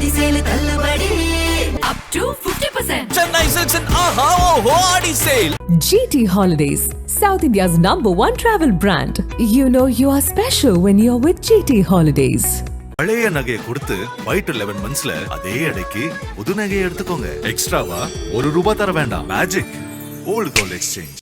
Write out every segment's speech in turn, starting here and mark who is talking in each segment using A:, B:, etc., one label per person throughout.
A: ஆடி sale தள்ளுபடி up to 50%.
B: Chennai Silks and Aha Oho Adi Sale.
C: GT Holidays, South India's #1 travel brand. You know you are special when you're with GT Holidays.
D: பழைய நகையை கொடுத்து White 11 monthsல அதே எடைக்கு புது நகையை எடுத்துக்கோங்க. எக்ஸ்ட்ராவா ₹1 தர வேண்டாம். Magic old gold exchange.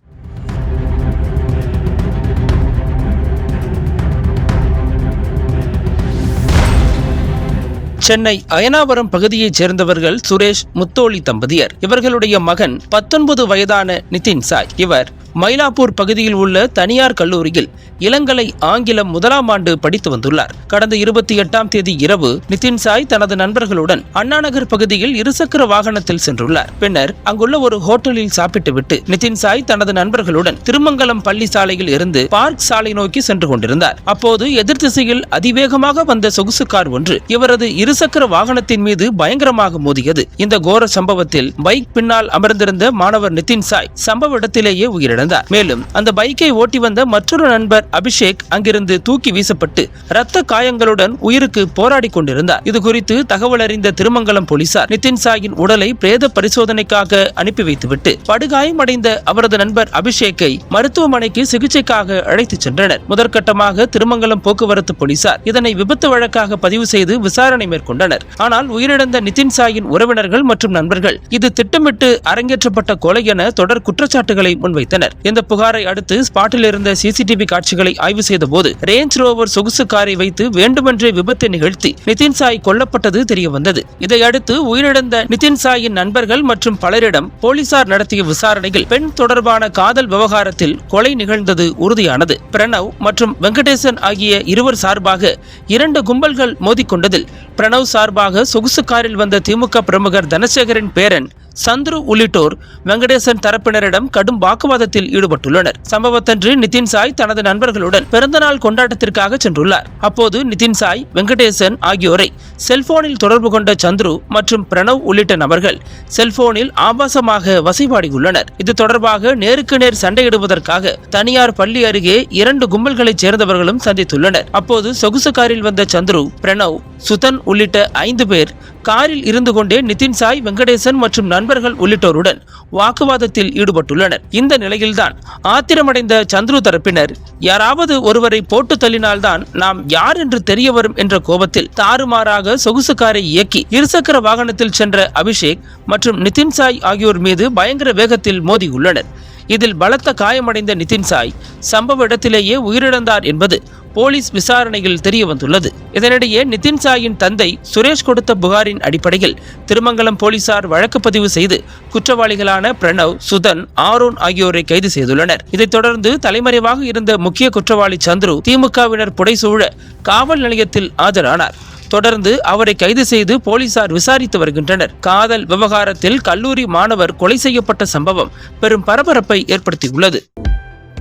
E: Chennai Ayanavaram பகுதியைச் சேர்ந்தவர்கள் சுரேஷ் முத்தோலி தம்பதியர். இவர்களுடைய மகன் 19 வயதான நிதின் சாய். இவர் மயிலாப்பூர் பகுதியில் உள்ள தனியார் கல்லூரியில் இளங்கலை ஆங்கிலம் 1ஆம் ஆண்டு படித்து வந்துள்ளார். கடந்த 28ஆம் தேதி இரவு நிதின் சாய் தனது நண்பர்களுடன் அண்ணாநகர் பகுதியில் இருசக்கர வாகனத்தில் சென்றுள்ளார். பின்னர் அங்குள்ள ஒரு ஹோட்டலில் சாப்பிட்டுவிட்டு நிதின் சாய் தனது நண்பர்களுடன் திருமங்கலம் பள்ளி சாலையில் இருந்து பார்க் சாலை நோக்கி சென்று கொண்டிருந்தார். அப்போது எதிர் திசையில் அதிவேகமாக வந்த சொகுசு கார் ஒன்று இவரது இருசக்கர வாகனத்தின் மீது பயங்கரமாக மோதியது. இந்த கோர சம்பவத்தில் பைக் பின்னால் அமர்ந்திருந்த மாணவர் நிதின் சாய் சம்பவ இடத்திலேயே உயிரிழந்தார். மேலும் அந்த பைக்கை ஓட்டி வந்த மற்றொரு நண்பர் அபிஷேக் அங்கிருந்து தூக்கி வீசப்பட்டு இரத்த காயங்களுடன் உயிருக்கு போராடி கொண்டிருந்தார். இது குறித்து தகவல் அறிந்த திருமங்கலம் போலீசார் நிதின் சாயின் உடலை பிரேத பரிசோதனைக்காக அனுப்பி வைத்துவிட்டு படுகாயமடைந்த அவரது நண்பர் அபிஷேக்கை மருத்துவமனைக்கு சிகிச்சைக்காக அழைத்துச் சென்றனர். முதற்கட்டமாக திருமங்கலம் போக்குவரத்து போலீசார் இதனை விபத்து வழக்காக பதிவு செய்து விசாரணை மேற்கொண்டனர். ஆனால் உயிரிழந்த நிதின் சாயின் உறவினர்கள் மற்றும் நண்பர்கள் இது திட்டமிட்டு அரங்கேற்றப்பட்ட கொலை என தொடர் குற்றச்சாட்டுகளை முன்வைத்தனர். இந்த புகாரை அடுத்து ஸ்பாட்டில் இருந்த சிசிடிவி காட்சிகளை ஆய்வு செய்த போது ரேஞ்ச் ரோவர் சொகுசு காரை வைத்து வேண்டுமென்றே விபத்தை நிகழ்த்தி நிதின் சாய் கொல்லப்பட்டது தெரியவந்தது. இதையடுத்து உயிரிழந்த நிதின் சாயின் நண்பர்கள் மற்றும் பலரிடம் போலீசார் நடத்திய விசாரணையில் பெண் தொடர்பான காதல் விவகாரத்தில் கொலை நிகழ்ந்தது உறுதியானது. பிரணவ் மற்றும் வெங்கடேசன் ஆகிய இருவர் சார்பாக 2 கும்பல்கள் மோதிக்கொண்டதில் பிரணவ் சார்பாக சொகுசு காரில் வந்த திமுக பிரமுகர் தனசேகரின் பேரன் சந்துரு உள்ளிட்டோர் வெங்கடேசன் தரப்பினரிடம் கடும் வாக்குவாதத்தில் ஈடுபட்டுள்ளனர். சம்பவத்தன்று நிதின் சாய் தனது நண்பர்களுடன் பிறந்தநாள் கொண்டாட்டத்திற்காக சென்றுள்ளார். அப்போது நிதின் சாய், வெங்கடேசன் ஆகியோரை செல்போனில் தொடர்பு கொண்ட சந்துரு மற்றும் பிரணவ் உள்ளிட்ட நபர்கள் செல்போனில் ஆபாசமாக வசைபாடியுள்ளனர். இது தொடர்பாக நேருக்கு நேர் சண்டையிடுவதற்காக தனியார் பள்ளி அருகே 2 கும்பல்களைச் சேர்ந்தவர்களும் சந்தித்துள்ளனர். அப்போது சொகுசு காரில் வந்த சந்துரு, பிரணவ், சுதன் உள்ளிட்ட 5 பேர் காரில் இருந்து கொண்டே நிதின் சாய், வெங்கடேசன் மற்றும் நண்பர்கள் உள்ளிட்டோருடன் வாக்குவாதத்தில் ஈடுபட்டுள்ளனர். இந்த நிலையில்தான் ஆத்திரமடைந்த சந்துரு தரப்பினர் யாராவது ஒருவரை போட்டு தள்ளினால்தான் நாம் யார் என்று தெரிய வரும் என்ற கோபத்தில் தாறுமாறாக சொகுசு காரை இயக்கி இருசக்கர வாகனத்தில் சென்ற அபிஷேக் மற்றும் நிதின் சாய் ஆகியோர் மீது பயங்கர வேகத்தில் மோதியுள்ளனர். இதில் பலத்த காயமடைந்த நிதின் சாய் சம்பவ இடத்திலேயே உயிரிழந்தார் என்பது போலீஸ் விசாரணையில் தெரிய வந்துள்ளது. இதனிடையே நிதின் சாயின் தந்தை சுரேஷ் கொடுத்த புகாரின் அடிப்படையில் திருமங்கலம் போலீசார் வழக்கு பதிவு செய்து குற்றவாளிகளான பிரணவ், சுதன், ஆரோன் ஆகியோரை கைது செய்துள்ளனர். இதைத் தொடர்ந்து தலைமறைவாக இருந்த முக்கிய குற்றவாளி சந்துரு திமுகவினர் புடைசூழ காவல் நிலையத்தில் ஆஜரானார். தொடர்ந்து அவரை கைது செய்து போலீசார் விசாரித்து வருகின்றனர். காதல் விவகாரத்தில் கல்லூரி மாணவர் கொலை செய்யப்பட்ட சம்பவம் பெரும் பரபரப்பை ஏற்படுத்தியுள்ளது.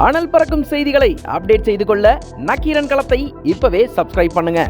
F: அனல் பறக்கும் செய்திகளை அப்டேட் செய்து கொள்ள நக்கீரன் களத்தை இப்பவே சப்ஸ்கிரைப் பண்ணுங்க.